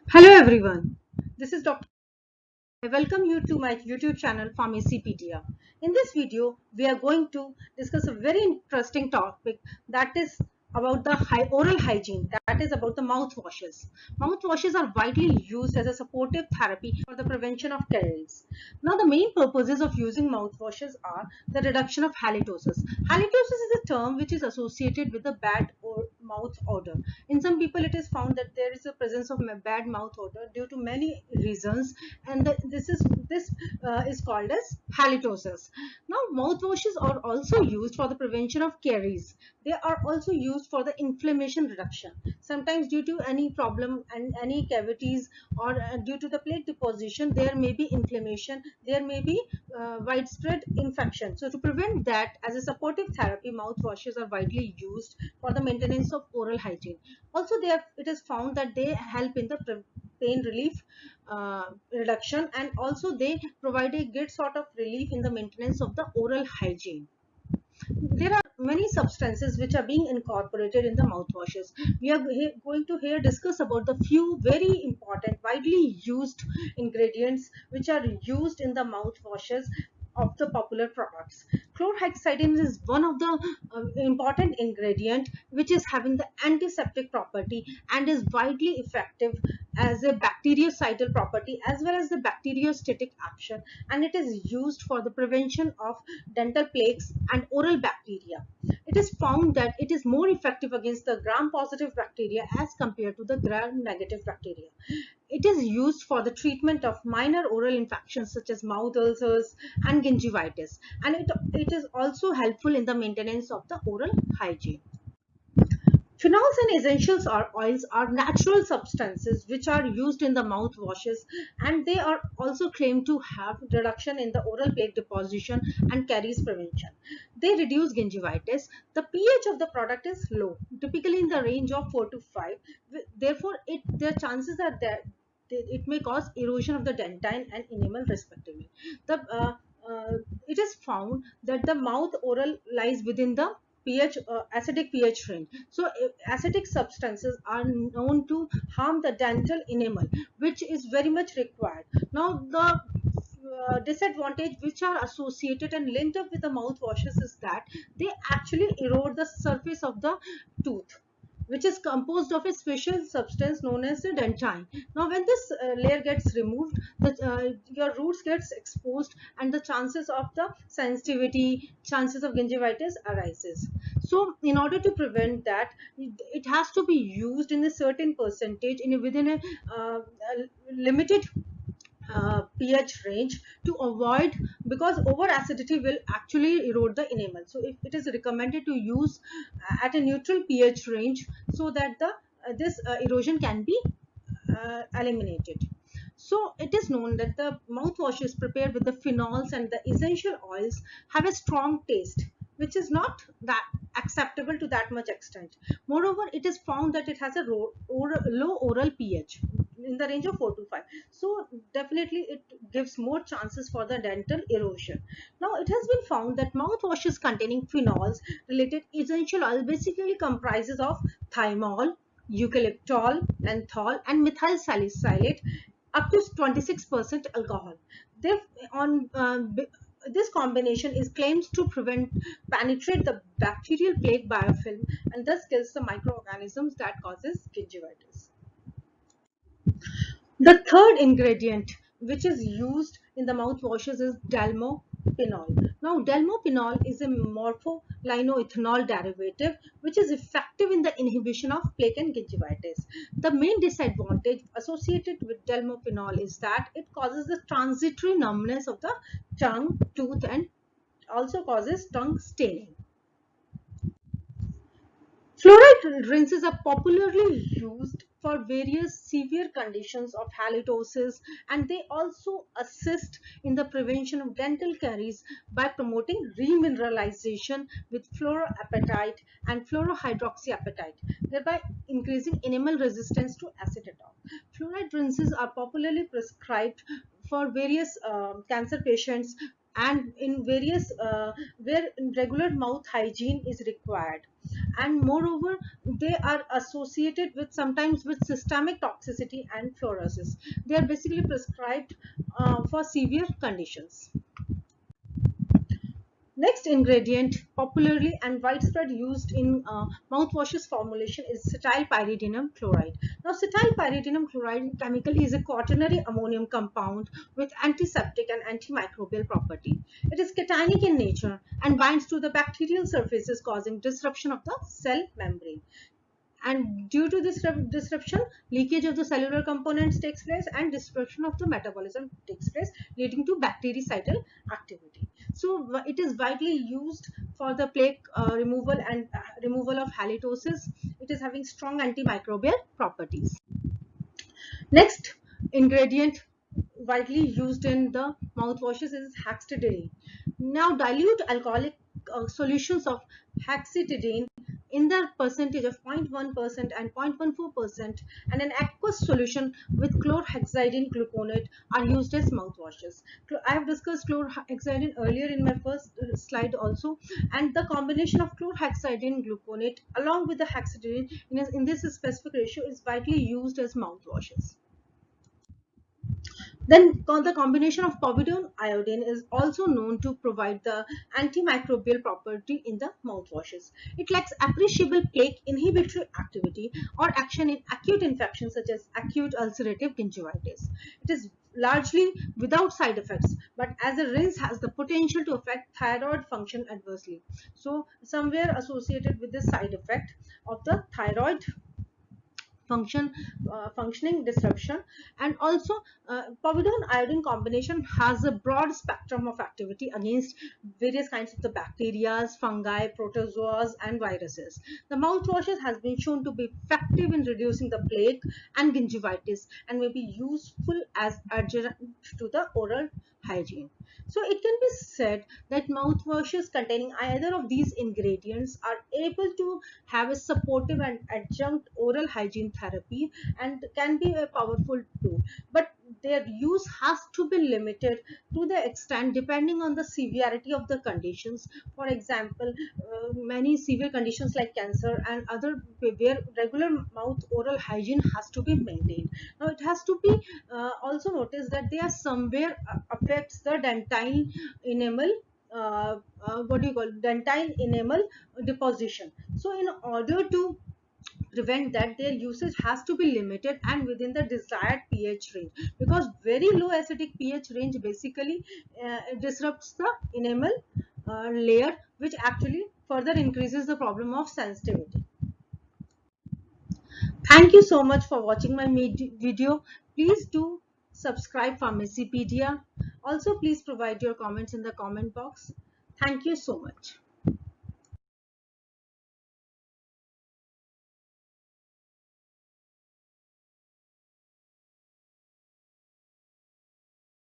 Hello everyone, this is Dr. I welcome you to my YouTube channel Pharmacypedia. In this video, we are going to discuss a very interesting topic that is about the oral hygiene, that is about the mouthwashes. Mouthwashes are widely used as a supportive therapy for the prevention of caries. Now, the main purposes of using mouthwashes are the reduction of halitosis. Halitosis is a term which is associated with a bad or mouth odor. In some people, it is found that there is a presence of bad mouth odor due to many reasons, and this is called as halitosis. Now, mouthwashes are also used for the prevention of caries. They are also used for the inflammation reduction. Sometimes, due to any problem and any cavities, or due to the plaque deposition, there may be inflammation. There may be widespread infection. So, to prevent that, as a supportive therapy, mouthwashes are widely used for the maintenance of oral hygiene. Also, it is found that they help in the pain relief reduction, and also they provide a good sort of relief in the maintenance of the oral hygiene. There are many substances which are being incorporated in the mouthwashes. We are going to here discuss about the few very important, widely used ingredients which are used in the mouthwashes of the popular products. Chlorhexidine is one of the important ingredient which is having the antiseptic property and is widely effective as a bactericidal property as well as the bacteriostatic action, and it is used for the prevention of dental plaques and oral bacteria. It is found that it is more effective against the gram-positive bacteria as compared to the gram-negative bacteria. It is used for the treatment of minor oral infections such as mouth ulcers and gingivitis, and it is also helpful in the maintenance of the oral hygiene. Phenols and essentials oils are natural substances which are used in the mouthwashes, and they are also claimed to have reduction in the oral plaque deposition and caries prevention. They reduce gingivitis. The pH of the product is low, typically in the range of 4 to 5. Therefore, their chances are that it may cause erosion of the dentine and enamel respectively. The It is found that the mouth oral lies within the acidic pH range. So acidic substances are known to harm the dental enamel, which is very much required. Now, the disadvantage which are associated and linked up with the mouthwashes is that they actually erode the surface of the tooth, which is composed of a special substance known as the dentine. Now, when this layer gets removed, your roots gets exposed, and the chances of the sensitivity, chances of gingivitis arises. So, in order to prevent that, it has to be used in a certain percentage within a limited pH range to avoid, because over acidity will actually erode the enamel. So it is recommended to use at a neutral pH range so that the this erosion can be eliminated. So it is known that the mouthwashes prepared with the phenols and the essential oils have a strong taste, which is not that acceptable to that much extent. Moreover, it is found that it has a low oral pH in the range of 4 to 5. So definitely it gives more chances for the dental erosion. Now, it has been found that mouthwashes containing phenols related essential oil basically comprises of thymol, eucalyptol, menthol, and methyl salicylate, up to 26% alcohol. They on This combination is claims to penetrate the bacterial plaque biofilm and thus kills the microorganisms that causes gingivitis. The third ingredient which is used in the mouthwashes is Dalmopinol. Now, Dalmopinol is a morpholinoethanol derivative which is effective in the inhibition of plaque and gingivitis. The main disadvantage associated with Dalmopinol is that it causes the transitory numbness of the tongue, tooth, and also causes tongue staining. Fluoride rinses are popularly used for various severe conditions of halitosis, and they also assist in the prevention of dental caries by promoting remineralization with fluoroapatite and fluorohydroxyapatite, thereby increasing enamel resistance to acetatol. Fluoride rinses are popularly prescribed for various cancer patients and in various where regular mouth hygiene is required. And moreover, they are associated with sometimes with systemic toxicity and fluorosis. They are basically prescribed for severe conditions. Next ingredient popularly and widespread used in mouthwashes formulation is cetylpyridinium chloride. Now, cetylpyridinium chloride chemically is a quaternary ammonium compound with antiseptic and antimicrobial property. It is cationic in nature and binds to the bacterial surfaces, causing disruption of the cell membrane. And due to this disruption, leakage of the cellular components takes place and disruption of the metabolism takes place, leading to bactericidal activity. So it is widely used for the plaque removal and removal of halitosis. It is having strong antimicrobial properties. Next ingredient widely used in the mouthwashes is hextidine. Now, dilute alcoholic solutions of hextidine in the percentage of 0.1% and 0.14% and an aqueous solution with chlorhexidine gluconate are used as mouthwashes. I have discussed chlorhexidine earlier in my first slide also, and the combination of chlorhexidine gluconate along with the hextidine in this specific ratio is widely used as mouthwashes. Then the combination of povidone iodine is also known to provide the antimicrobial property in the mouthwashes. It lacks appreciable plaque inhibitory activity or action in acute infections such as acute ulcerative gingivitis. It is largely without side effects, but as a rinse has the potential to affect thyroid function adversely. So somewhere associated with this side effect of the thyroid functioning disruption. And also povidone iodine combination has a broad spectrum of activity against various kinds of the bacteria, fungi, protozoas and viruses. The mouthwashes has been shown to be effective in reducing the plaque and gingivitis and may be useful as adjunct to the oral hygiene. So it can be said that mouthwashes containing either of these ingredients are able to have a supportive and adjunct oral hygiene therapy and can be a powerful tool, but their use has to be limited to the extent depending on the severity of the conditions. For example, many severe conditions like cancer and other where regular mouth oral hygiene has to be maintained. Now it has to be also noticed that they are somewhere affects the dentine enamel, what do you call dentine enamel deposition. So in order to prevent that, their usage has to be limited and within the desired pH range, because very low acidic pH range basically disrupts the enamel layer, which actually further increases the problem of sensitivity. Thank you so much for watching my video. Please do subscribe Pharmacypedia. Also, please provide your comments in the comment box. Thank you so much.